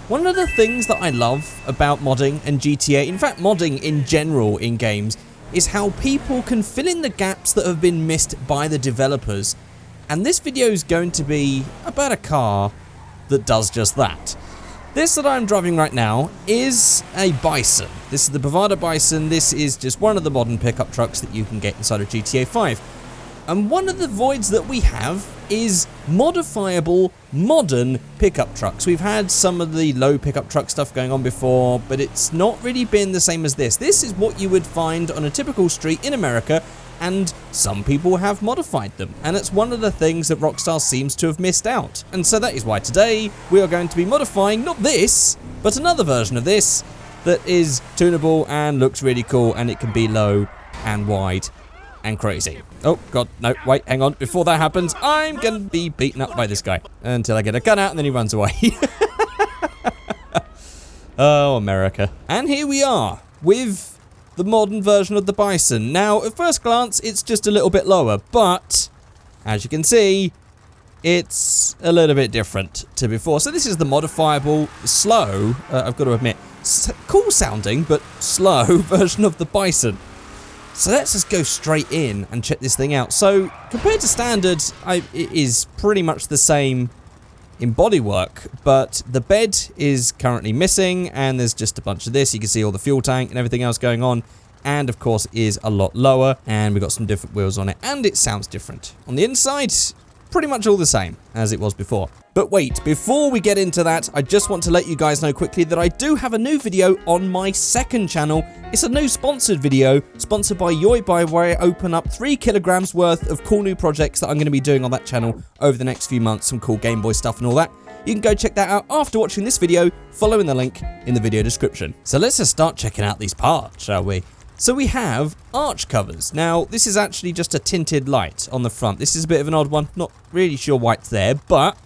One of the things that I love about modding and GTA, in fact modding in general in games, is how people can fill in the gaps that have been missed by the developers. And this video is going to be about a car that does just that. This that I'm driving right now is a Bison. This is the Bravado Bison. This is just one of the modern pickup trucks that you can get inside of GTA 5. And one of the voids that we have is modifiable modern pickup trucks. We've had some of the low pickup truck stuff going on before, but it's not really been the same as this. This is what you would find on a typical street in America, and some people have modified them. And it's one of the things that Rockstar seems to have missed out. And so that is why today we are going to be modifying not this, but another version of this that is tunable and looks really cool, and it can be low and wide and crazy. Oh god, no, wait, hang on. Before that happens, I'm gonna be beaten up by this guy until I get a gun out and then he runs away. Oh, America. And here we are with the modern version of the Bison. Now, at first glance, it's just a little bit lower, but as you can see, it's a little bit different to before. So this is the modifiable, slow, I've got to admit, cool sounding, but slow version of the Bison. So let's just go straight in and check this thing out. So compared to standard, it is pretty much the same in bodywork, but the bed is currently missing and there's just a bunch of this. You can see all the fuel tank and everything else going on. And of course is a lot lower, and we've got some different wheels on it, and it sounds different. On the inside, pretty much all the same as it was before. But wait, before we get into that, I just want to let you guys know quickly that I do have a new video on my second channel. It's a new sponsored video, sponsored by Yoibai, where I open up 3 kilograms worth of cool new projects that I'm going to be doing on that channel over the next few months, some cool Game Boy stuff and all that. You can go check that out after watching this video, following the link in the video description. So let's just start checking out these parts, shall we? So we have arch covers. Now, this is actually just a tinted light on the front. This is a bit of an odd one. Not really sure why it's there, but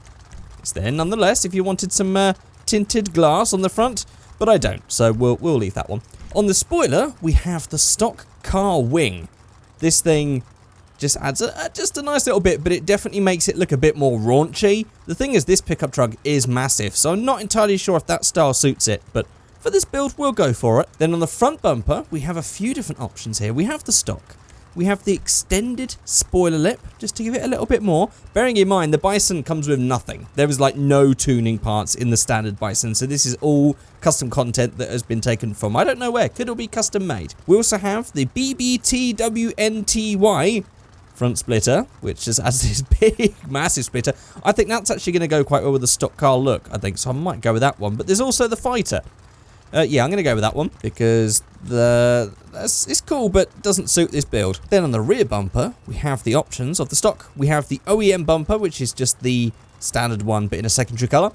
it's there nonetheless if you wanted some tinted glass on the front, but I don't, so we'll leave that one. On the spoiler, we have the stock car wing. This thing just adds just a nice little bit, but it definitely makes it look a bit more raunchy. The thing is, this pickup truck is massive, so I'm not entirely sure if that style suits it, but for this build, we'll go for it. Then on the front bumper, we have a few different options here. We have the stock. We have the extended spoiler lip, just to give it a little bit more. Bearing in mind, the Bison comes with nothing. There was like no tuning parts in the standard Bison, so this is all custom content that has been taken from, I don't know where, could all be custom made. We also have the BBTWNTY front splitter, which just has this big, massive splitter. I think that's actually going to go quite well with the stock car look, I think, so I might go with that one. But there's also the fighter. Yeah, I'm going to go with that one because it's cool, but doesn't suit this build. Then on the rear bumper, we have the options of the stock. We have the OEM bumper, which is just the standard one, but in a secondary color.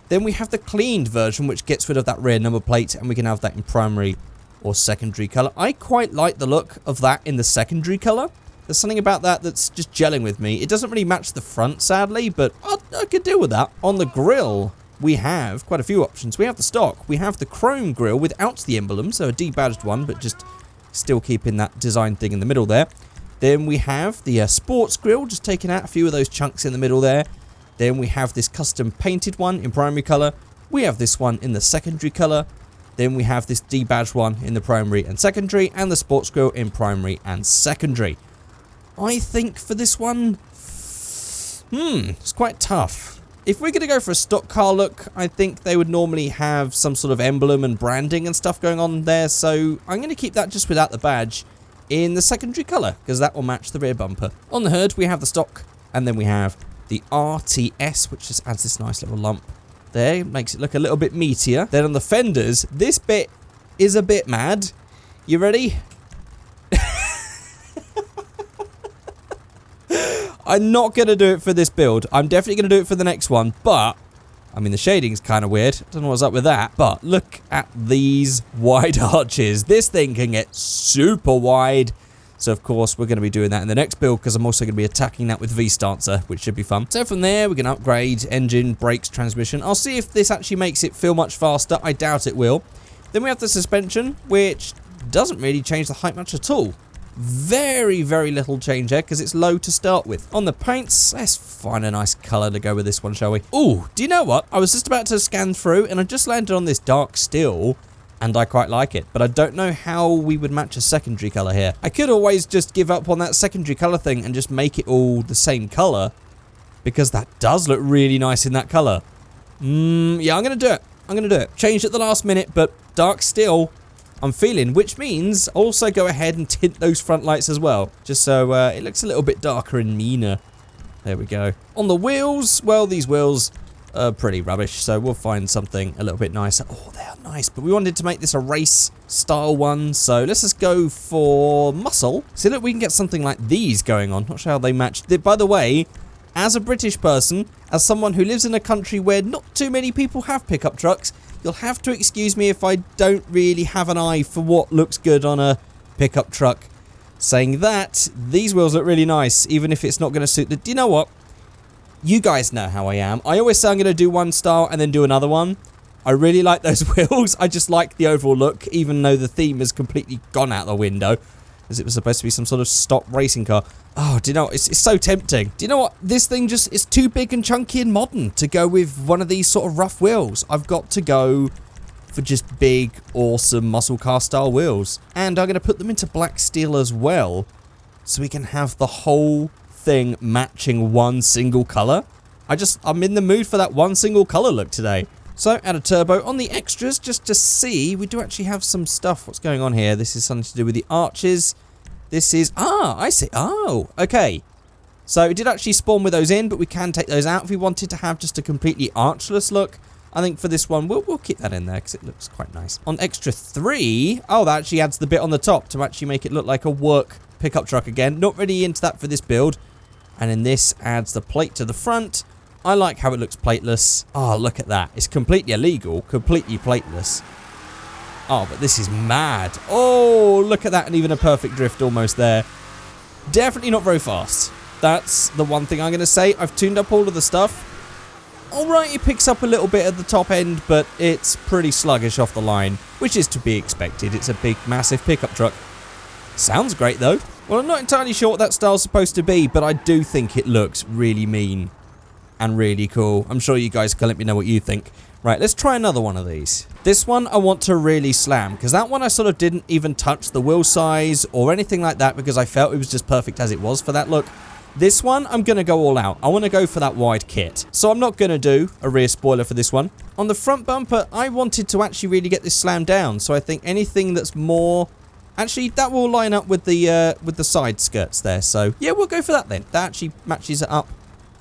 Then we have the cleaned version, which gets rid of that rear number plate, and we can have that in primary or secondary color. I quite like the look of that in the secondary color. There's something about that that's just gelling with me. It doesn't really match the front, sadly, but I could deal with that. On the grille, we have quite a few options. We have the stock. We have the chrome grille without the emblem, so a debadged one, but just still keeping that design thing in the middle there. Then we have the sports grille, just taking out a few of those chunks in the middle there. Then we have this custom painted one in primary color. We have this one in the secondary color. Then we have this debadged one in the primary and secondary, and the sports grille in primary and secondary. I think for this one, it's quite tough. If we're going to go for a stock car look, I think they would normally have some sort of emblem and branding and stuff going on there. So I'm going to keep that just without the badge in the secondary color, because that will match the rear bumper. On the hood, we have the stock, and then we have the RTS, which just adds this nice little lump there. Makes it look a little bit meatier. Then on the fenders, this bit is a bit mad. You ready? I'm not going to do it for this build. I'm definitely going to do it for the next one, but I mean, the shading's kind of weird. I don't know what's up with that, but look at these wide arches. This thing can get super wide. So, of course, we're going to be doing that in the next build because I'm also going to be attacking that with V-Stancer, which should be fun. So, from there, we can upgrade engine, brakes, transmission. I'll see if this actually makes it feel much faster. I doubt it will. Then we have the suspension, which doesn't really change the height much at all. Very, very little change there because it's low to start with. On the paints, let's find a nice colour to go with this one, shall we? Ooh, do you know what? I was just about to scan through and I just landed on this dark steel and I quite like it. But I don't know how we would match a secondary colour here. I could always just give up on that secondary colour thing and just make it all the same colour because that does look really nice in that colour. Yeah, I'm going to do it. I'm going to do it. Changed at the last minute, but dark steel I'm feeling, which means also go ahead and tint those front lights as well, just so it looks a little bit darker and meaner. There we go. On the wheels, well, these wheels are pretty rubbish, so we'll find something a little bit nicer. Oh, they are nice, but we wanted to make this a race style one, so let's just go for muscle. See, look, we can get something like these going on. Not sure how they match. By the way, as a British person, as someone who lives in a country where not too many people have pickup trucks, you'll have to excuse me if I don't really have an eye for what looks good on a pickup truck. Saying that, these wheels look really nice, even if it's not going to suit the... Do you know what? You guys know how I am. I always say I'm going to do one style and then do another one. I really like those wheels. I just like the overall look, even though the theme has completely gone out the window, as it was supposed to be some sort of stock racing car. Oh, do you know what? It's so tempting. Do you know what? This thing just is too big and chunky and modern to go with one of these sort of rough wheels. I've got to go for just big, awesome muscle car style wheels. And I'm going to put them into black steel as well, so we can have the whole thing matching one single colour. I'm in the mood for that one single colour look today. So, add a turbo on the extras, just to see. We do actually have some stuff. What's going on here? This is something to do with the arches. This is... Ah, I see. Oh, okay. So, it did actually spawn with those in, but we can take those out if we wanted to have just a completely archless look. I think for this one, we'll keep that in there because it looks quite nice. On extra 3, oh, that actually adds the bit on the top to actually make it look like a work pickup truck again. Not really into that for this build. And then this adds the plate to the front. I like how it looks plateless. Oh, look at that. It's completely illegal, completely plateless. Oh, but this is mad. Oh, look at that, and even a perfect drift almost there. Definitely not very fast. That's the one thing I'm going to say. I've tuned up all of the stuff. Alright, it picks up a little bit at the top end, but it's pretty sluggish off the line, which is to be expected. It's a big, massive pickup truck. Sounds great, though. Well, I'm not entirely sure what that style's supposed to be, but I do think it looks really mean and really cool. I'm sure you guys can let me know what you think. Right, let's try another one of these. This one I want to really slam, because that one I sort of didn't even touch the wheel size or anything like that because I felt it was just perfect as it was for that look. This one, I'm going to go all out. I want to go for that wide kit. So I'm not going to do a rear spoiler for this one. On the front bumper, I wanted to actually really get this slammed down. So I think anything that's more... Actually, that will line up with the side skirts there. So yeah, we'll go for that then. That actually matches it up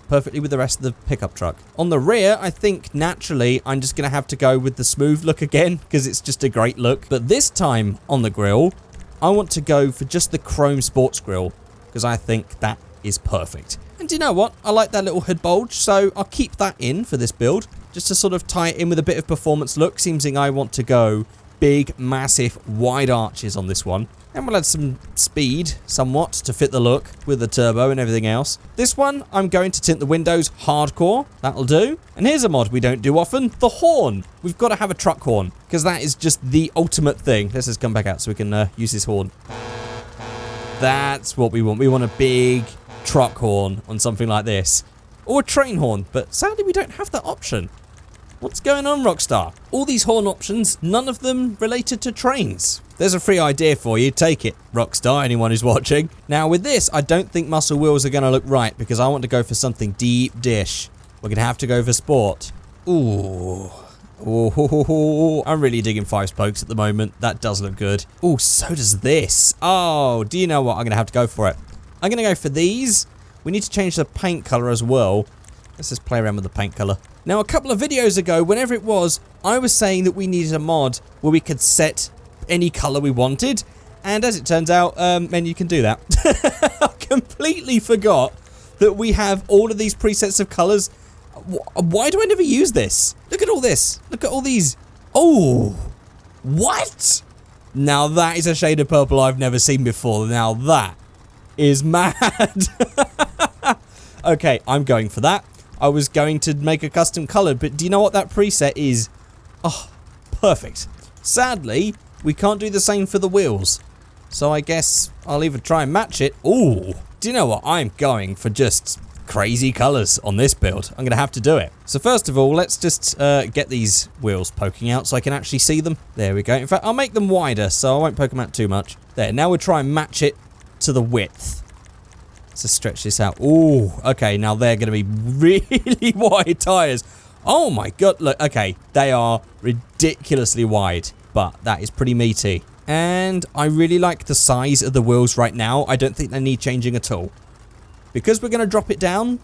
perfectly with the rest of the pickup truck. On the rear, I think naturally I'm just going to have to go with the smooth look again because it's just a great look. But this time on the grille, I want to go for just the chrome sports grille because I think that is perfect. And do you know what? I like that little hood bulge, so I'll keep that in for this build just to sort of tie it in with a bit of performance look. Seems like I want to go big, massive, wide arches on this one. And we'll add some speed, somewhat, to fit the look with the turbo and everything else. This one, I'm going to tint the windows hardcore. That'll do. And here's a mod we don't do often, the horn. We've got to have a truck horn, because that is just the ultimate thing. Let's just come back out so we can use this horn. That's what we want. We want a big truck horn on something like this. Or a train horn, but sadly we don't have that option. What's going on, Rockstar? All these horn options, none of them related to trains. There's a free idea for you. Take it, Rockstar, anyone who's watching. Now, with this, I don't think muscle wheels are going to look right because I want to go for something deep dish. We're going to have to go for sport. Ooh. Ooh, I'm really digging 5 spokes at the moment. That does look good. Ooh, so does this. Oh, do you know what? I'm going to have to go for it. I'm going to go for these. We need to change the paint color as well. Let's just play around with the paint color. Now, a couple of videos ago, whenever it was, I was saying that we needed a mod where we could set any color we wanted. And as it turns out, man, you can do that. I completely forgot that we have all of these presets of colors. Why do I never use this? Look at all this. Look at all these. Oh, what? Now that is a shade of purple I've never seen before. Now that is mad. Okay, I'm going for that. I was going to make a custom color, but do you know what that preset is? Oh, perfect. Sadly, we can't do the same for the wheels. So I guess I'll either try and match it. Ooh, do you know what? I'm going for just crazy colors on this build. I'm gonna have to do it. So first of all, let's just get these wheels poking out so I can actually see them. There we go. In fact, I'll make them wider so I won't poke them out too much. There, now we'll try and match it to the width. Let's just stretch this out. Ooh, okay, now they're gonna be really wide tires. Oh my god, look, okay, they are ridiculously wide, but that is pretty meaty. And I really like the size of the wheels right now. I don't think they need changing at all. Because we're going to drop it down,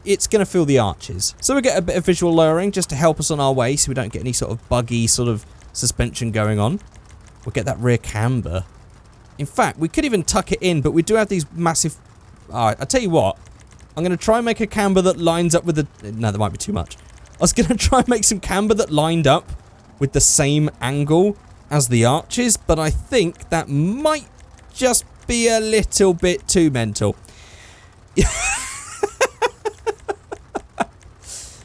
it's going to fill the arches. So we get a bit of visual lowering just to help us on our way so we don't get any sort of buggy sort of suspension going on. We'll get that rear camber. In fact, we could even tuck it in, but we do have these massive... Alright, I'll tell you what. I'm going to try and make a camber that lines up with the... No, that might be too much. I was going to try and make some camber that lined up with the same angle as the arches, but I think that might just be a little bit too mental.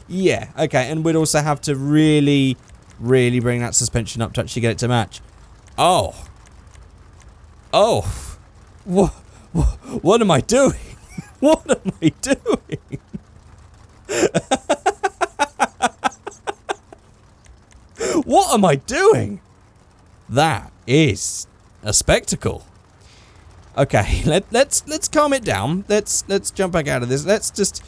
Yeah, okay, and we'd also have to really bring that suspension up to actually get it to match. Oh, what am I doing? What am I doing? What am I doing? That is a spectacle. Okay, let's calm it down. Let's jump back out of this. Let's just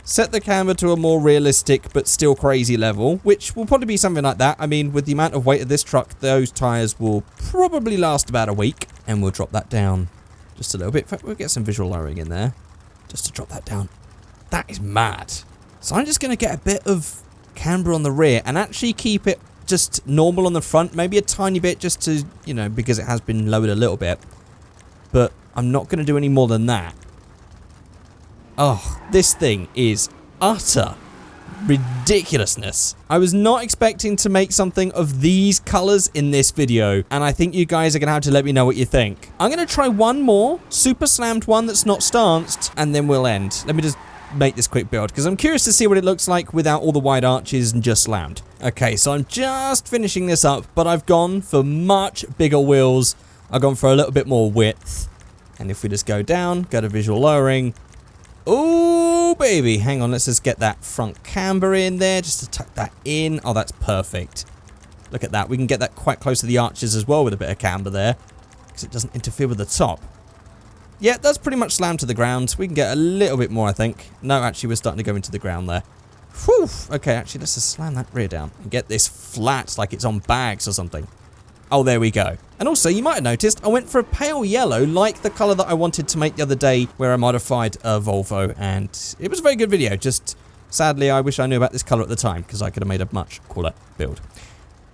set the camber to a more realistic but still crazy level, which will probably be something like that. I mean, with the amount of weight of this truck, those tires will probably last about a week, and we'll drop that down just a little bit. In fact, we'll get some visual lowering in there just to drop that down. That is mad. So I'm just going to get a bit of camber on the rear and actually keep it just normal on the front, maybe a tiny bit just to, you know, because it has been lowered a little bit. But I'm not going to do any more than that. Oh, this thing is utter ridiculousness. I was not expecting to make something of these colors in this video, and I think you guys are going to have to let me know what you think. I'm going to try one more, super slammed one that's not stanced, and then we'll end. Let me just make this quick build, because I'm curious to see what it looks like without all the wide arches and just slammed. Okay, so I'm just finishing this up, but I've gone for much bigger wheels. I've gone for a little bit more width. And if we just go down, go to visual lowering. Oh, baby. Hang on, let's just get that front camber in there just to tuck that in. Oh, that's perfect. Look at that. We can get that quite close to the arches as well with a bit of camber there, because it doesn't interfere with the top. Yeah, that's pretty much slammed to the ground. We can get a little bit more, I think. No, actually, we're starting to go into the ground there. Whew. Okay, actually, let's just slam that rear down and get this flat like it's on bags or something. Oh, there we go. And also, you might have noticed, I went for a pale yellow, like the colour that I wanted to make the other day, where I modified a Volvo, and it was a very good video. Just, sadly, I wish I knew about this colour at the time, because I could have made a much cooler build.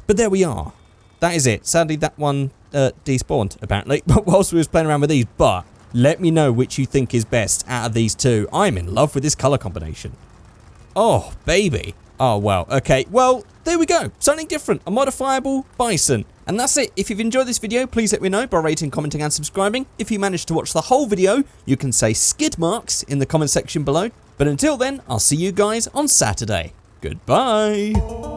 But there we are. That is it. Sadly, that one despawned, apparently, whilst we was playing around with these. But let me know which you think is best out of these two. I'm in love with this colour combination. Oh, baby. Oh, well, okay. Well, there we go. Something different. A modifiable bison. And that's it. If you've enjoyed this video, please let me know by rating, commenting, and subscribing. If you managed to watch the whole video, you can say skid marks in the comment section below. But until then, I'll see you guys on Saturday. Goodbye.